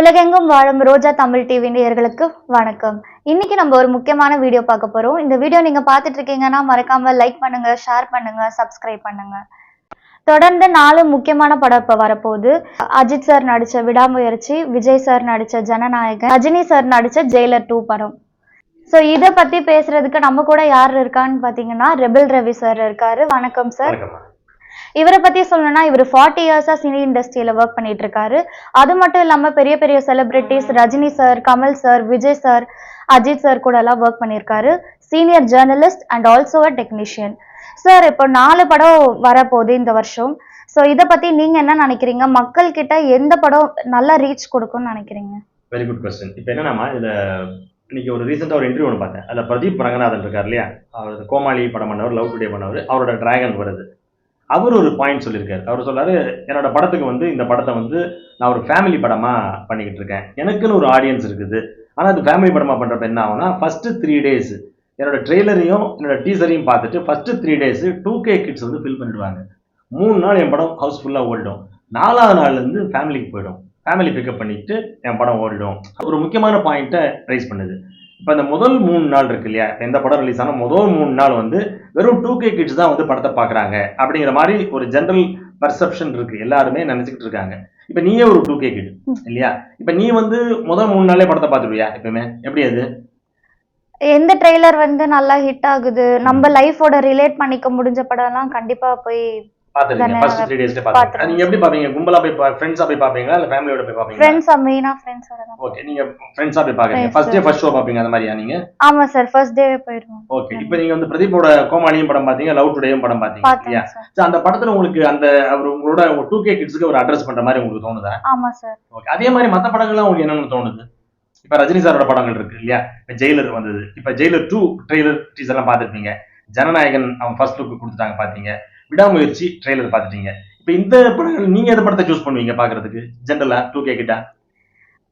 உலகெங்கும் வாழும் ரோஜா தமிழ் டிவி நேயர்களுக்கு வணக்கம். இன்னைக்கு நம்ம ஒரு முக்கியமான வீடியோ பார்க்க போறோம். இந்த வீடியோ நீங்க பார்த்துட்டு இருக்கீங்கன்னா மறக்காம லைக் பண்ணுங்க, ஷேர் பண்ணுங்க, சப்ஸ்கிரைப் பண்ணுங்க. தொடர்ந்து 4 முக்கியமான படம் இப்ப வரப்போகுது. அஜித் சார் நடிச்ச விடாமுயற்சி, விஜய் சார் நடிச்ச ஜனநாயகன், ரஜினி சார் நடிச்ச ஜெயிலர் 2 படம். ஸோ இதை பத்தி பேசுறதுக்கு நம்ம கூட யார் இருக்கான்னு பாத்தீங்கன்னா ரெபல் ரவி சார் இருக்காரு. வணக்கம் சார். இவரை பத்தி சொல்லணும்னா இவர் 40 இயர்ஸா சினி இண்டஸ்ட்ரியில ஒர்க் பண்ணிட்டு இருக்காரு. அது மட்டும் இல்லாம பெரிய பெரிய celebrities Rajini sir, Kamal sir, Vijay sir, Ajith sir கூட எல்லாம் ஒர்க் பண்ணியிருக்காரு. Senior journalist and also a technician. Sir இப்போ 4 படம் வரப்போகுது இந்த வருஷம். ஸோ இதை பத்தி நீங்க என்ன நினைக்கிறீங்க? மக்கள் கிட்ட எந்த படம் நல்லா ரீச் கொடுக்கும்னு நினைக்கிறீங்க? Very good question. இப்போ என்னன்னா இதுல இன்னைக்கு ஒரு ரீசெண்டாக ஒரு இன்டர்வியூ ஒன்று பார்த்தேன். அதில் பிரதீப் ரங்கநாதன் இருக்கார் இல்லையா, அவர் கோமாளி படம் பண்ணவர், லவ் டுடே பண்ணவர், அவரோட டிராகன் வருது. அவர் ஒரு பாயிண்ட் சொல்லியிருக்காரு. அவர் சொல்றாரு, என்னோட படத்துக்கு இந்த படத்தை நான் ஒரு ஃபேமிலி படமா பண்ணிக்கிட்டு இருக்கேன். எனக்குன்னு ஒரு ஆடியன்ஸ் இருக்குது. ஆனால் அது ஃபேமிலி படமா பண்றப்ப என்ன ஆகும்னா, ஃபர்ஸ்ட் 3 days என்னோட ட்ரெய்லரையும் என்னோட டீசரையும் பார்த்துட்டு first 3 days 2K kids fill பண்ணிடுவாங்க. 3 நாள் என் படம் ஹவுஸ்ஃபுல்லாக ஓடிடும். 4வது நாள்லேருந்து ஃபேமிலிக்கு போயிடும். ஃபேமிலி பிக்கப் பண்ணிட்டு என் படம் ஓடிடும். ஒரு முக்கியமான பாயிண்ட்டை ரைஸ் பண்ணுது. இப்போ இந்த முதல் 3 நாள் இருக்கு இல்லையா, எந்த படம் ரிலீஸ் ஆனால் முதல் 3 நாள் வெறும் 2K கிட்ஸ் தான் படத்தை பார்க்குறாங்க அப்படிங்கிற மாதிரி ஒரு ஜென்ரல் பர்செப்ஷன் இருக்கு. எல்லாருமே நினைச்சுக்கிட்டு இருக்காங்க. இப்போ நீயே ஒரு 2K கிட் இல்லையா, இப்போ நீ முதல் 3 நாளே படத்தை பார்த்துருவியா? எப்பவுமே எப்படி அது எந்த ட்ரெய்லர் நல்லா ஹிட் ஆகுது, நம்ம லைஃபோட ரிலேட் பண்ணிக்க முடிஞ்ச படம் எல்லாம் கண்டிப்பா போய் பாத்துறீங்க. First 3 days பாத்துறீங்க. நீங்க எப்படி பாப்பீங்க? கும்பலா போய் ஃப்ரெண்ட்ஸா போய் பாப்பீங்களா இல்ல ஃபேமிலியோட போய் பாப்பீங்களா? ஃப்ரெண்ட்ஸா, மெயினா ஃப்ரெண்ட்ஸோட தான். ஓகே, நீங்க ஃப்ரெண்ட்ஸா போய் பாக்குறீங்க. ஃபர்ஸ்ட் டே ஃபர்ஸ்ட் ஷோ பாப்பீங்க அந்த மாதிரியா நீங்க? ஆமா சார், ஃபர்ஸ்ட் டே போயிடுவோம். ஓகே, இப்போ நீங்க பிரதீப்போட கோமாளியும் படம் பாத்தீங்க, லவ் டுடேயும் படம் பாத்தீங்க இல்லையா? சோ அந்த படத்துல உங்களுக்கு அவர் உங்களோட 2K கிட்ஸ்க்கு ஒரு அட்ரஸ் பண்ற மாதிரி உங்களுக்கு தோணுதா? ஆமா சார். ஓகே, அதே மாதிரி மத்த படங்கள்லாம் உங்களுக்கு என்னன்னு தோணுது? இப்ப ரஜினி சாரோட படங்கள் இருக்கு இல்லையா, இப்ப ஜெயிலர் வந்தது. இப்ப ஜெயிலர் 2 ட்ரெய்லர் டீசர் எல்லாம் பாத்துருப்பீங்க. ஜனநாயகன் அவங்க ஃபர்ஸ்ட் லுக் கொடுத்துட்டாங்க பாத்தீங்க. விடாமுயற்சி ட்ரெய்லர் பாத்துட்டீங்க. இப்ப இந்த படங்கள் நீங்க எந்த படத்தை சூஸ் பண்ணுவீங்க பாக்குறதுக்கு? ஜெனரலா 2K கிட்ட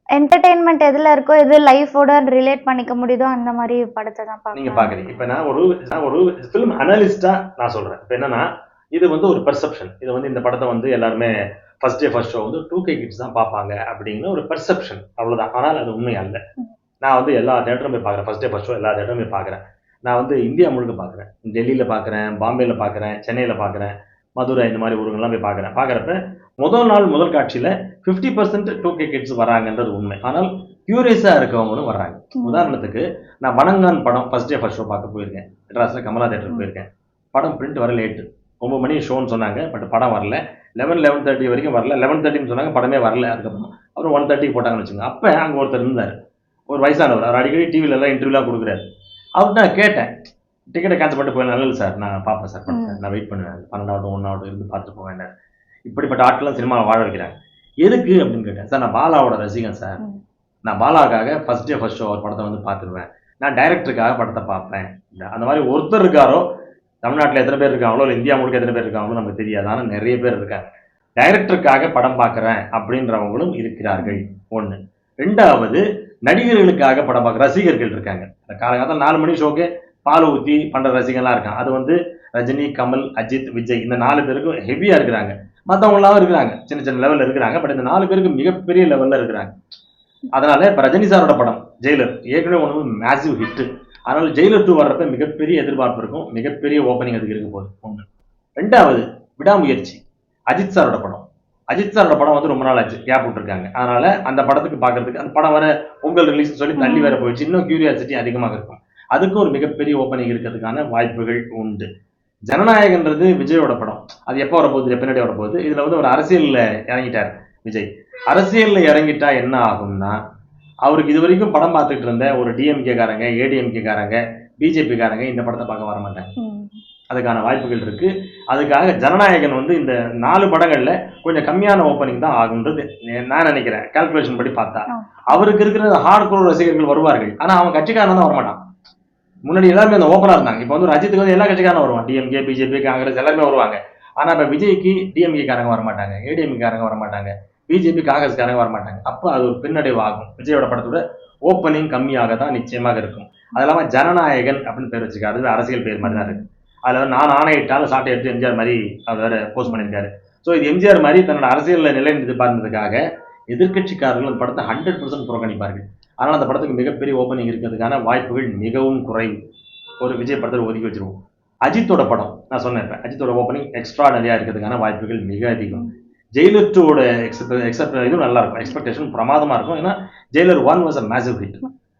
என்டர்டெயின்மெண்ட் எதுல இருக்கோ, எது லைஃபோட ரிலேட் பண்ணிக்க முடியுதோ அந்த மாதிரி படத்தை தான் நீங்க பாக்குறீங்க. இப்ப நான் ஒரு ஃபிலிம் அனலிஸ்டா நான் சொல்றேன். இப்ப என்னன்னா இது ஒரு பெர்செப்ஷன். இது இந்த படத்தை எல்லாருமே first day first show 2K kids தான் பார்ப்பாங்க அப்படிங்கிற ஒரு பெர்செப்ஷன், அவ்வளவுதான். ஆனால் அது உண்மை அல்ல. நான் எல்லா தேட்டரும் போய் பார்க்குறேன். ஃபர்ஸ்ட் டே ஃபர்ஸ்ட் ஷோ எல்லா தேட்டரும் போய் பார்க்குறேன். நான் இந்தியா முழுக்க பார்க்குறேன். டெல்லியில பார்க்குறேன், பாம்பேல பார்க்குறேன், சென்னையில பார்க்குறேன், மதுரை, இந்த மாதிரி ஊருங்கெல்லாம் போய் பார்க்குறப்ப முதல் நாள் முதல் காட்சியில 50% 2K கிட்ஸ் வராங்கன்றது உண்மை. ஆனால் கியூரியஸா இருக்கவங்களும் வர்றாங்க. உதாரணத்துக்கு நான் வணங்கான் படம் ஃபர்ஸ்ட் டே ஃபர்ஸ்ட் ஷோ பார்க்க போயிருக்கேன். மெட்ராஸ்ல கமலா தேட்டருக்கு போயிருக்கேன். படம் பிரிண்ட் வர லேட்டு, 9 மணி ஷோன்னு சொன்னாங்க. பட் படம் வரல. 11:30 வரைக்கும் வரல. 11:30 சொன்னாங்க, படமே வரல. அதுக்கப்புறம் அப்புறம் 1:30 போட்டாங்கன்னு வச்சுங்க. அப்ப அங்க ஒருத்தர் இருந்தார், ஒரு வயசானவர். அவர் அடிக்கடி டிவில எல்லாம் இன்டர்வியூலாம் கொடுக்குறாரு. அவர்கிட்ட நான் கேட்டேன், டிக்கெட்டை கேன்சல் பண்ணிட்டு போய், நல்லது சார், நான் பார்ப்பேன் சார் படத்தை, நான் வெயிட் பண்ணுவேன், 12 1 இருந்து பார்த்துட்டு போவேன். இப்படிப்பட்ட ஆட்கள்லாம் சினிமாவை வாழ வைக்கிறாங்க. எதுக்கு அப்படின்னு கேட்டேன். சார், நான் பாலாவோட ரசிகன் சார். நான் பாலாவுக்காக ஃபர்ஸ்ட் டே ஃபர்ஸ்ட் ஷோ அவர் படத்தை பார்த்துருவேன். நான் டைரக்டருக்காக படத்தை பார்ப்பேன். அந்த மாதிரி ஒருத்தர் இருக்காரோ, தமிழ்நாட்டில் எத்தனை பேர் இருக்காங்களோ இல்லை இந்தியா முழுக்க எத்தனை பேர் இருக்காங்களோ நமக்கு தெரியாது. ஆனால் நிறைய பேர் இருக்காங்க. டைரக்டருக்காக படம் பார்க்குறேன் அப்படின்றவங்களும் இருக்கிறார்கள். 1. 2வது, நடிகர்களுக்காக படம் பார்க்குற ரசிகர்கள் இருக்காங்க. காலகாலத்தில் 4 மணி ஷோக்கு பால் ஊற்றி பண்ணுற ரசிகர்லாம் இருக்காங்க. அது ரஜினி, கமல், அஜித், விஜய், இந்த 4 பேருக்கும் ஹெவியா இருக்கிறாங்க. மற்றவங்களாம் இருக்கிறாங்க, சின்ன சின்ன லெவலில் இருக்கிறாங்க. பட் இந்த 4 பேருக்கு மிகப்பெரிய லெவலில் இருக்கிறாங்க. அதனால இப்போ ரஜினி சாரோட படம் ஜெயிலர் ஏற்கனவே மேசிவ் ஹிட். அதனால ஜெயிலர் 2 வர்றப்ப மிகப்பெரிய எதிர்பார்ப்பு இருக்கும், மிகப்பெரிய ஓப்பனிங் அதுக்கு இருக்க போகுது. 1. 2வது, விடாமுயற்சி அஜித் சாரோட படம். அஜித் சாரோட படம் ரொம்ப நாள் ஆச்சு, கேப் விட்டுருக்காங்க. அதனால அந்த படத்துக்கு பார்க்கறதுக்கு, அந்த படம் வர பொங்கல் ரிலீஸ் சொல்லி தள்ளி வேற போயிடுச்சு, இன்னும் கியூரியாசிட்டி அதிகமாக இருக்கும். அதுக்கு ஒரு மிகப்பெரிய ஓப்பனிங் இருக்கிறதுக்கான வாய்ப்புகள் உண்டு. ஜனநாயகன்றது விஜயோட படம். அது எப்போ வரப்போகுது, பின்னாடி வரப்போகுது. இதுல ஒரு அரசியல்ல இறங்கிட்டார் விஜய். அரசியல்ல இறங்கிட்டா என்ன ஆகும்னா, அவருக்கு இது வரைக்கும் படம் பார்த்துட்டு இருந்த ஒரு டிஎம்கே காரங்க, ஏடிஎம்கே காரங்க, பிஜேபி காரங்க இந்த படத்தை பார்க்க வர மாட்டாங்க. அதுக்கான வாய்ப்புகள் இருக்கு. அதுக்காக ஜனநாயகன் இந்த 4 படங்கள்ல கொஞ்சம் கம்மியான ஓப்பனிங் தான் ஆகுன்றது நான் நினைக்கிறேன். கால்குலேஷன் படி பார்த்தா அவருக்கு இருக்கிற ஹார்ட் கோர் ரசிகர்கள் வருவார்கள். ஆனா அவன் கட்சிக்காரன் தான் வரமாட்டான். முன்னாடி எல்லாருமே அந்த ஓப்பனா இருந்தாங்க. இப்போ அஜித்துக்கு எல்லா கட்சிக்காரனும் வருவான். டிஎம்கே, பிஜேபி, காங்கிரஸ் எல்லாருமே வருவாங்க. ஆனா இப்ப விஜய்க்கு டிஎம்கே காரங்க வரமாட்டாங்க, ஏடிஎம்கே காரங்க வரமாட்டாங்க, பிஜேபி காங்கிரஸ் காரங்க வரமாட்டாங்க. அப்போ அது ஒரு பின்னடைவு ஆகும். விஜயோட படத்தோட ஓப்பனிங் கம்மியாக தான் நிச்சயமாக இருக்கும். அது இல்லாம ஜனநாயகன் அப்படின்னு பேர் வச்சிருக்காரு. அது அரசியல் பேர் மாதிரி தான் இருக்கு. அதுல நான் ஆணையிட்டாலும் சாட்டை எடுத்து எம்ஜிஆர் மாதிரி அவர் வேற போஸ்ட் பண்ணியிருக்காரு. ஸோ இது எம்ஜிஆர் மாதிரி தன்னோட அரசியல் நிலை எதிர்பார்த்ததுக்காக எதிர்க்கட்சிக்காரர்கள் அந்த படத்தை 100% புறக்கணிப்பார்கள். அதனால அந்த படத்துக்கு மிகப்பெரிய ஓப்பனிங் இருக்கிறதுக்கான வாய்ப்புகள் மிகவும் குறைவு. ஒரு விஜய் படத்தை ஒதுக்கி வச்சிருவோம். அஜித்தோட படம் நான் சொன்னேன், இப்ப அஜித்தோட ஓப்பனிங் எக்ஸ்ட்ராடனரியா இருக்கிறதுக்கான வாய்ப்புகள் மிக அதிகம். ஜெயிலர் 2வோட இதுவும் நல்லா இருக்கும், எக்ஸ்பெக்டேஷன் பிரமாதமா இருக்கும். ஏன்னா Jailer 1 was a massive hit.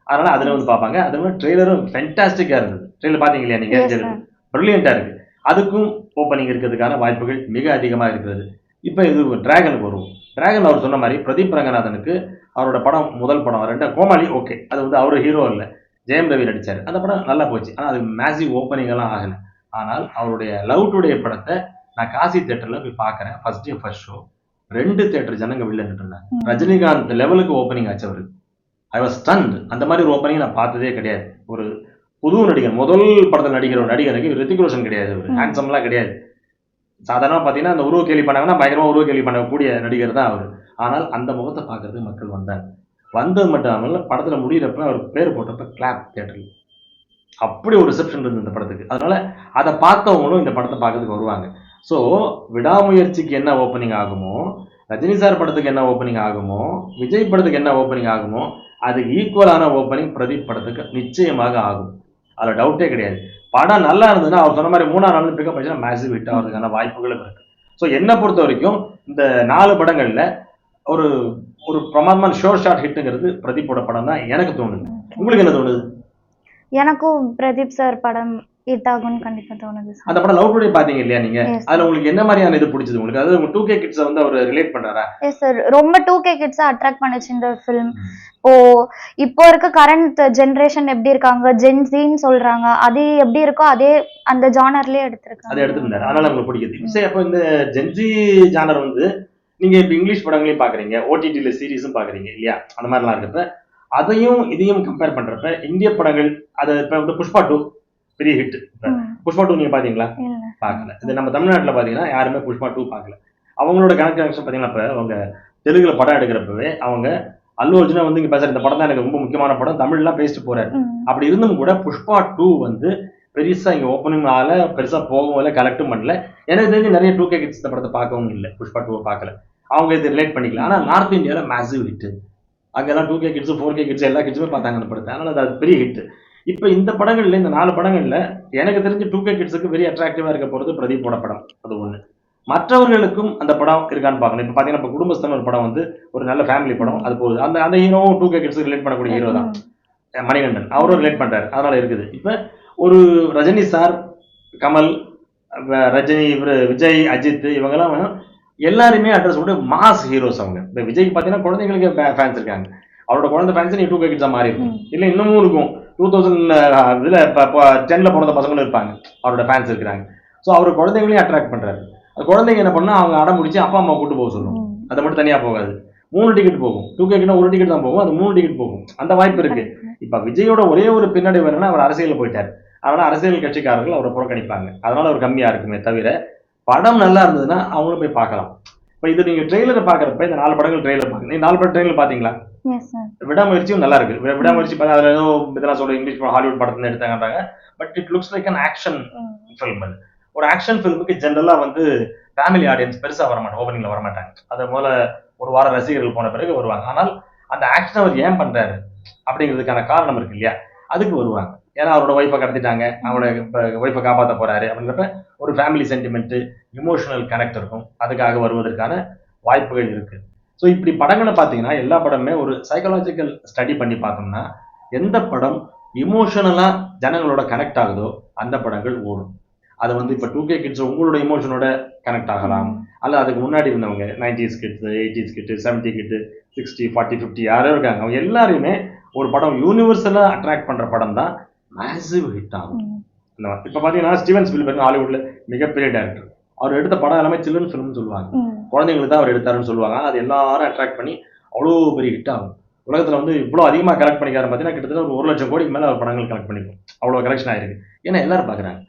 அதனால அதுல வந்து பார்ப்பாங்க. அது வந்து ட்ரெய்லரும் ஃபென்டாஸ்டிக்கா இருந்தது. ட்ரெய்லர் பாத்தீங்க இல்லையா நீங்க? Yes, Jailer sir. பிரில்லியண்டா இருக்கு. அதுக்கும் ஓப்பனிங் இருக்கிறதுக்கான வாய்ப்புகள் மிக அதிகமா இருக்கிறது. இப்ப இது டிராகனுக்கு வருவோம். டிராகன் அவர் சொன்ன மாதிரி பிரதீப் ரங்கநாதனுக்கு அவரோட படம் முதல் படம் ரெண்டு கோமாளி ஓகே, அது வந்து அவரு ஹீரோ இல்ல, ஜெயம் ரவி நடிச்சாரு. அந்த படம் நல்லா போச்சு. ஆனா அது மேசிவ் ஓப்பனிங் எல்லாம் ஆகல. ஆனால் அவருடைய லவ் டுடே படத்தை நான் காசி தியேட்டர்ல போய் பார்க்கறேன். First day first show 2 theatre ஜனங்க வெளில நின்றுட்டாங்க. ரஜினிகாந்த் லெவலுக்கு ஓப்பனிங் ஆச்சு அவருக்கு. I was stunt. அந்த மாதிரி ஒரு ஓப்பனிங் நான் பார்த்ததே கிடையாது. ஒரு புது நடிகர், முதல் படத்தில் நடிக்கிற ஒரு நடிகருக்கு ரித்திக் ரோஷன் கிடையாது, ஒரு ஹேண்ட்ஸம்லாம் கிடையாது. சாதாரணமாக பார்த்தீங்கன்னா அந்த உருவ கேள்வி பண்ணாங்கன்னா பயங்கரமாக உருவ கேள்வி பண்ணக்கூடிய நடிகர் தான் அவர். ஆனால் அந்த முகத்தை பார்க்கறதுக்கு மக்கள் வந்தாங்க. வந்தது மட்டும் இல்லாமல் படத்தில் முடிகிறப்ப அவர் பேர் போட்டப்ப கிளாப் தியேட்டரில் அப்படி ஒரு ரிசப்ஷன் இருந்தது இந்த படத்துக்கு. அதனால அதை பார்த்தவங்களும் இந்த படத்தை பார்க்கறதுக்கு வருவாங்க. ஸோ விடாமுயற்சிக்கு என்ன ஓப்பனிங் ஆகுமோ, ரஜினி சார் படத்துக்கு என்ன ஓப்பனிங் ஆகுமோ, விஜய் படத்துக்கு என்ன ஓப்பனிங் ஆகுமோ, அதுக்கு ஈக்குவலான ஓப்பனிங் பிரதீப் படத்துக்கு நிச்சயமாக ஆகும். அதில் டவுட்டே கிடையாது. படம் நல்லா இருந்ததுன்னா அவர் சொன்ன மாதிரி 3ஆம் நாள் பிக்கப் ஆச்சுன்னா மேசிவ் ஹிட் ஆகிறதுக்கான வாய்ப்புகளும் இருக்கு. ஸோ என்னை பொறுத்த வரைக்கும் இந்த 4 படங்கள்ல ஒரு ஒரு பிரமாதமான ஷோர் ஷாட் ஹிட்டுங்கிறது பிரதீப்போட படம் தான் எனக்கு தோணுது. உங்களுக்கு என்ன தோணுது? எனக்கும் பிரதீப் சார் படம் ஹிட் ஆகும்னு கண்டிப்பா தோணுது sir. அந்த படம் லவ் டுடே பாத்தீங்க இல்லையா நீங்க? Yes, sir. அதுல உங்களுக்கு என்ன மாதிரியான இது பிடிச்சது உங்களுக்கு? அதாவது உங்க 2K கிட்ஸை வந்து அவர் ரிலேட் பண்றாரா? எஸ் சார், ரொம்ப 2K கிட்ஸை அட்ராக்ட் பண்ணுச்சு இந்த ஃபிலிம். இப்போ இருக்க கரண்ட் ஜெனரேஷன் எப்படி இருக்காங்க, ஜென்சின்னு சொல்றாங்க, அது எப்படி இருக்கோ அதே அந்த ஜானர்லயே அதை எடுத்திருக்காங்க. எடுத்திருந்தாரு. அதனால உங்களுக்கு பிடிக்குது. சரி, அப்போ இந்த ஜென்சி ஜானர் வந்து நீங்க இப்ப இங்கிலீஷ் படங்களையும் பாக்குறீங்க, ஓடிடில சீரிஸும் பாக்குறீங்க இல்லையா? அந்த மாதிரிலாம் இருக்கப்ப அதையும் இதையும் கம்பேர் பண்றப்ப இந்திய படங்கள் அது இப்ப வந்து புஷ்பா 2 பெரிய ஹிட். புஷ்பா 2 நீங்க பாத்தீங்களா? இல்ல. பார்க்கல. இது நம்ம தமிழ்நாட்டுல பாத்தீங்கன்னா யாருமே புஷ்பா 2 பார்க்கல. அவங்களோட கனெக்ஷன் பாத்தீங்கன்னா இப்ப அவங்க தெலுங்குல படம் எடுக்கிறப்பவே அவங்க அல்லு அர்ஜுனா வந்து இங்க பேசுற இந்த படம் தான் எனக்கு ரொம்ப முக்கியமான படம், தமிழ்லாம் பேசிட்டு போறாரு. அப்படி இருந்தும் கூட புஷ்பா 2 வந்து பெருசா இங்க ஓப்பனிங் ஆகல, பெருசா போகவும் இல்லை, கலெக்டும் பண்ணல. எனக்கு தெரிஞ்சு நிறைய 2K கிட்ஸ் இந்த படத்தை பார்க்கவும் இல்லை, புஷ்பா 2 பார்க்கல. அவங்க இது ரிலேட் பண்ணிக்கல. ஆனா நார்த் இந்தியால மேசிவ் ஹிட். அங்கெல்லாம் 2K கிட்ஸ் 4K கிட்ஸ் எல்லா கிட்ஸுமே பார்த்தாங்க அந்த படத்தை. அதனால அது பெரிய ஹிட். இப்ப இந்த படங்கள்ல இந்த 4 படங்கள்ல எனக்கு தெரிஞ்சு 2K கிட்ஸுக்கு வெரி அட்ராக்டிவா இருக்க போறது பிரதீப்போட படம். அது ஒண்ணு. மற்றவர்களுக்கும் அந்த படம் இருக்கான்னு பார்க்கணும். இப்ப பாத்தீங்கன்னா இப்ப குடும்பஸ்தன் ஒரு படம் வந்து ஒரு நல்ல ஃபேமிலி படம், அது போகுது. அந்த அந்த ஹீரோவும் 2K கிட்ஸுக்கு ரிலேட் பண்ணக்கூடிய ஹீரோ தான் மணிகண்டன், அவரும் ரிலேட் பண்றாரு. அதனால இருக்குது. இப்ப ஒரு ரஜினி சார், கமல், ரஜினி, இவர் விஜய், அஜித், இவங்கெல்லாம் எல்லாருமே அட்ரஸ் பண்ணி மாஸ் ஹீரோஸ். அவங்க இந்த விஜய்க்கு பாத்தீங்கன்னா குழந்தைங்களுக்கு ஃபேன்ஸ் இருக்காங்க. அவரோட குழந்தை ஃபேன்ஸ் நீ 2K கிட்ஸா மாறி இருக்கும், இல்ல இன்னமும் இருக்கும். 2010ல பிறந்த பசங்களும் இருப்பாங்க, அவரோட ஃபேன்ஸ் இருக்கிறாங்க. ஸோ அவர் குழந்தைங்களையும் அட்ராக்ட் பண்றாரு. அது குழந்தைங்க என்ன பண்ணா அவங்க அடம் முடிச்சு அப்பா அம்மா கூட்டு போக சொல்லும். அதை மட்டும் தனியா போகாது, 3 டிக்கெட் போகும். 2K கிட்ட 1 டிக்கெட் தான் போகும், அது 3 டிக்கெட் போகும். அந்த வாய்ப்பு இருக்கு. இப்ப விஜயோட ஒரே ஒரு பின்னாடி வேணும்னா அவர் அரசியல் போயிட்டாரு. அதனால அரசியல் கட்சிக்காரர்கள் அவரை புறக்கணிப்பாங்க. அதனால அவர் கம்மியா இருக்குமே தவிர படம் நல்லா இருந்ததுன்னா அவங்களும் போய் பார்க்கலாம். இப்ப இது நீங்க ட்ரெய்லரை பாக்குறப்ப இந்த 4 படங்கள் ட்ரெய்லர் பாருங்க. நீங்க 4 படம் ட்ரெய்லர் பாத்தீங்களா? விடாமுயற்சியும் நல்லா இருக்கு. விடாமுயற்சி அதுல ஏதோ இதெல்லாம் சொல்ற இங்கிலீஷ் ஹாலிவுட் படத்துல எடுத்தாங்கன்றாங்க. But it looks like an action film. அது ஒரு ஆக்ஷன் ஃபிலிமுக்கு ஜென்ரலா வந்து ஃபேமிலி ஆடியன்ஸ் பெருசா வரமாட்டாங்க, ஓப்பனிங்ல வரமாட்டாங்க. அது முதல்ல ஒரு வாரம் ரசிகர்கள் போன பிறகு வருவாங்க. ஆனால் அந்த ஆக்ஷன் அவர் ஏன் பண்றாரு அப்படிங்கிறதுக்கான காரணம் இருக்கு இல்லையா? அதுக்கு வருவாங்க. ஏன்னா அவரோட ஒய்ஃபை கடத்திட்டாங்க, அவரோட ஒய்ஃபை காப்பாற்ற போறாரு அப்படின்றப்ப ஒரு ஃபேமிலி சென்டிமெண்ட், இமோஷனல் கனெக்ட் இருக்கும். அதுக்காக வருவதற்கான வாய்ப்புகள் இருக்கு. ஸோ இப்படி படங்களை பார்த்தீங்கன்னா எல்லா படமே ஒரு சைக்காலஜிக்கல் ஸ்டடி பண்ணி பார்த்தோம்னா எந்த படம் இமோஷனலா ஜனங்களோட கனெக்ட் ஆகுதோ அந்த படங்கள் ஓடும். அது வந்து இப்போ 2K கிட்ஸ் உங்களோட இமோஷனோட கனெக்ட் ஆகலாம், அல்ல அதுக்கு முன்னாடி இருந்தவங்க 90s கிட்ஸ், 80s கிட்டு, 70 கிட்டு, 60, 40, 50 யாரோ இருக்காங்க. அவங்க எல்லாரையுமே ஒரு படம் யூனிவர்சலா அட்ராக்ட் பண்ற படம் தான் மேசிவ் ஹிட் ஆகும். இப்போ பார்த்தீங்கன்னா ஸ்டீவன் ஸ்பீல்பர்க் ஹாலிவுட்ல மிகப்பெரிய டைரக்டர். அவர் எடுத்த படம் எல்லாமே சில்ட்ரன் ஃபிலிம்னு சொல்லுவாங்க, குழந்தைங்களுக்கு தான் அவர் எடுத்தாருன்னு சொல்லுவாங்க. அது எல்லாரும் அட்ராக்ட் பண்ணி அவ்வளோ பெரிய ஹிட் ஆகும். உலகத்தில் வந்து இவ்வளோ அதிகமாக கலெக்ட் பண்ணிக்காரு பார்த்தீங்கன்னா கிட்டத்தட்ட ஒரு 1 லட்சம் கோடிக்கு மேலே அவர் படங்கள் கலெக்ட் பண்ணிக்கும். அவ்வளோ கலெக்ஷன் ஆயிருக்கு. ஏன்னா எல்லாரும் பார்க்குறாங்க,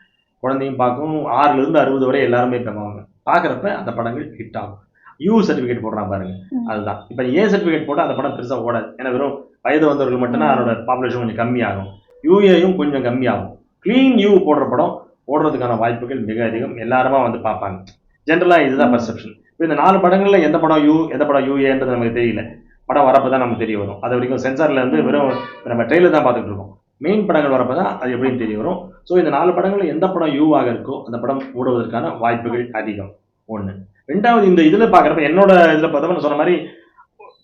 குழந்தையும் பார்க்கும், 6ல இருந்து 60 வரை எல்லாருமே பார்ப்பாங்க. பார்க்குறப்ப அந்த படங்கள் ஹிட் ஆகும். யூ சர்டிஃபிகேட் போடுறான் பாருங்க, அதுதான். இப்போ ஏ சர்டிஃபிகேட் போட்டால் அந்த படம் பெருசாக ஓடாது. ஏன்னா வெறும் வயது வந்தவர்கள் மட்டும்தான் அதோட பாப்புலேஷன் கொஞ்சம் கம்மியாகும், யூஏயும் கொஞ்சம் கம்மியாகும். கிளீன் யூ போடுற படம் ஓடுறதுக்கான வாய்ப்புகள் மிக அதிகம். எல்லாருமா வந்து பார்ப்பாங்க. ஜென்ரலா இதுதான் பர்செப்ஷன். இந்த 4 படங்கள்ல எந்த படம் எந்த படம் யூஏன்றது நமக்கு தெரியல. படம் வரப்பதான் நமக்கு தெரிய வரும். அது வரைக்கும் சென்சார்ல இருந்து வெறும் நம்ம ட்ரெயிலர் தான் பார்த்துட்டு இருக்கோம். மெயின் படங்கள் வரப்பதான் அது எப்படின்னு தெரிய வரும். ஸோ இந்த 4 படங்கள்ல எந்த படம் யூவாக இருக்கோ அந்த படம் ஓடுவதற்கான வாய்ப்புகள் அதிகம். ஒண்ணு. 2வது இந்த இதுல பாக்குறப்ப என்னோட இதுல பார்த்தா நான் சொன்ன மாதிரி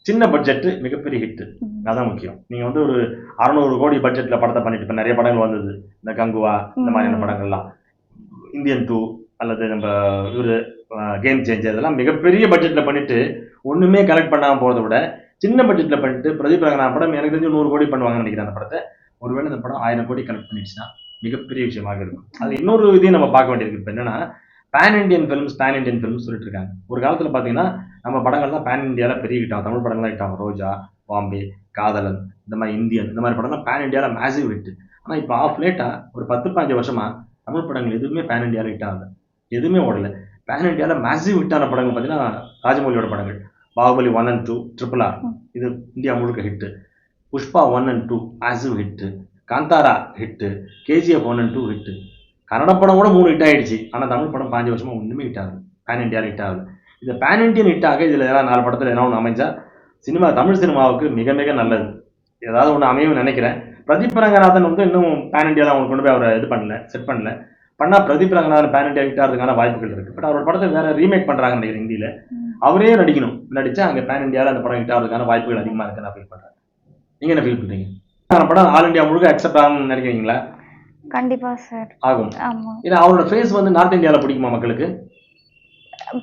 சின்ன பட்ஜெட் மிகப்பெரிய ஹிட். அதான் முக்கியம். நீங்க வந்து ஒரு 600 கோடி பட்ஜெட்ல படத்தை பண்ணிட்டு இப்ப நிறைய படங்கள் வந்தது. இந்த கங்குவா இந்த மாதிரியான படங்கள்லாம் இந்தியன் 2 அல்லது நம்ம இவரு கேம் சேஞ்சர் இதெல்லாம் மிகப்பெரிய பட்ஜெட்ல பண்ணிட்டு ஒண்ணுமே கலெக்ட் பண்ணாம போறதை விட சின்ன பட்ஜெட்ல பண்ணிட்டு பிரதீப் ரங்கநாதன் படம் எனக்கு தெரிஞ்சு 100 கோடி பண்ணுவாங்கன்னு நினைக்கிறேன். அந்த படத்தை ஒருவேளை இந்த படம் 1000 கோடி கலெக்ட் பண்ணிடுச்சுன்னா மிகப்பெரிய விஷயமாக இருக்கும். அது இன்னொரு இதையும் நம்ம பார்க்க வேண்டியிருக்கு. இப்ப என்னன்னா பேன் இண்டியன் ஃபிலிம்ஸ் சொல்லிட்டு இருக்காங்க. ஒரு காலத்துல பாத்தீங்கன்னா நம்ம படங்கள் தான் பேன் இந்தியால பெரிய ஹிட் ஆகும். தமிழ் படங்கள் ஹிட் ஆகும். ரோஜா, பாம்பே, காதலன், இந்த மாதிரி இந்தியன் இந்த மாதிரி படம் தான் பேன் இந்தியால மேசிவ் ஹிட். ஆனா இப்ப ஆஃப் லேட்டா ஒரு 10-15 வருஷமா தமிழ் படங்கள் எதுவுமே பேன் இந்தியால ஹிட் ஆகல, எதுவுமே ஓடல. பேன் இந்தியால மேசிவ் ஹிட்டான படங்கள் பாத்தீங்கன்னா ராஜமௌலியோட படங்கள் பாகுபலி 1 and 2, RRR இது இந்தியா முழுக்க hit. Pushpa 1 and 2 massive hit. Kantara hit. KGF 1 and 2 hit. Kannada படம் கூட 3 ஹிட் ஆயிடுச்சு. ஆனா தமிழ் படம் 5 வருஷமா ஒண்ணுமே ஹிட் ஆகுது. பேன் இந்தியால ஹிட் ஆகுது. இந்த பேன் இண்டியன் ஹிட் ஆக இதுல ஏதாவது 4 படத்துல ஏதாவது ஒன்று அமைஞ்சா தமிழ் சினிமாவுக்கு மிக மிக நல்லது. ஏதாவது ஒன்று அமையும் நினைக்கிறேன். பிரதீப் ரங்கநாதன் வந்து இன்னும் பேன் இண்டியால அவங்க கொண்டு போய் அவரை இது பண்ணல, செட் பண்ணல. பண்ணா Pradeep Ranganathan pan India hit ஆகிறதுக்கான வாய்ப்புகள் இருக்கு. பட் அவரோட படத்தை வேற ரீமேக் பண்றாங்க நினைக்கிறேன் ஹிந்தியில. அவரே நடிக்கணும். நடிச்சா அங்க பேன் இண்டியால அந்த படம் ஹிட் ஆகிறதுக்கான வாய்ப்புகள் அதிகமா இருக்கு நான் ஃபீல் பண்றேன். நீங்க என்ன ஃபீல் பண்றீங்க? அந்த படம் ஆல் இந்தியா முழுக்க அக்செப்ட் ஆகும்னு நினைக்கிறீங்களா? கண்டிப்பா சார் ஆகும். ஆமா. ஏன்னா அவரோட ஃபேஸ் வந்து நார்த் இந்தியால பிடிக்குமா மக்களுக்கு?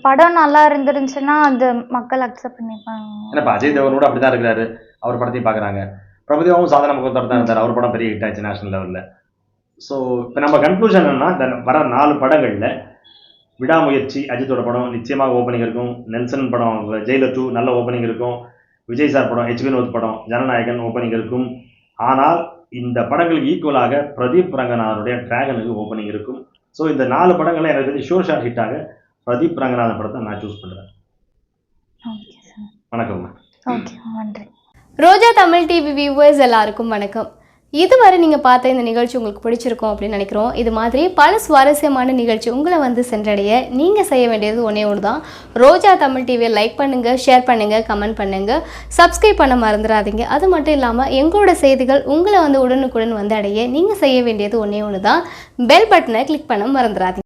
படம் நல்லா இருந்துருந்துச்சுன்னா அது மக்கள் அக்செப்ட் பண்ணிப்பாங்க. ஏன்னா அஜய் தேவனோட அப்படிதான் இருக்கிறாரு. அவர் படத்தையும் பாக்குறாங்க. பிரபுதேவாவும் சாதனை முகத்தோட தான் இருந்தார். அவர் படம் பெரிய ஹிட் ஆச்சு நேஷனல் லெவல்ல. ஸோ இப்போ நம்ம கன்க்ளூஷன் என்னன்னா வர 4 படங்கள்ல விடாமுயற்சி அஜித்தோட படம் நிச்சயமாக ஓப்பனிங் இருக்கும். நெல்சன் படம் ஜெயிலர் 2 நல்ல ஓப்பனிங் இருக்கும். விஜய் சார் படம் H. வினோத் படம் ஜனநாயகன் ஓப்பனிங் இருக்கும். ஆனால் இந்த படங்களுக்கு ஈக்குவலாக பிரதீப் ரங்கநாதனுடைய டிராகனுக்கு ஓப்பனிங் இருக்கும். ஸோ இந்த 4 படங்கள்ல எனக்கு தெரிஞ்சு ஷோர் ஷாட் ஹிட் ஆக பிரதீப் ரங்கநாதன் படத்தை நான் சூஸ் பண்றேன். வணக்கம். ஓகே, நன்றி. ரோஜா தமிழ் டிவி வியூவர்ஸ் எல்லாருக்கும் வணக்கம். இதுவரை நீங்கள் பார்த்த இந்த நிகழ்ச்சி உங்களுக்கு பிடிச்சிருக்கும் அப்படின்னு நினைக்கிறோம். இது மாதிரி பல சுவாரஸ்யமான நிகழ்ச்சி உங்களை வந்து சென்றடைய நீங்கள் செய்ய வேண்டியது ஒன்றே ஒன்று தான். ரோஜா தமிழ் டிவியை லைக் பண்ணுங்கள், ஷேர் பண்ணுங்கள், கமெண்ட் பண்ணுங்கள், சப்ஸ்கிரைப் பண்ண மறந்துடாதீங்க. அது மட்டும் இல்லாமல் எங்களோட செய்திகள் உங்களை வந்து உடனுக்குடன் வந்து அடைய நீங்கள் செய்ய வேண்டியது ஒன்றே ஒன்று தான். பெல் பட்டனை கிளிக் பண்ண மறந்துடாதீங்க.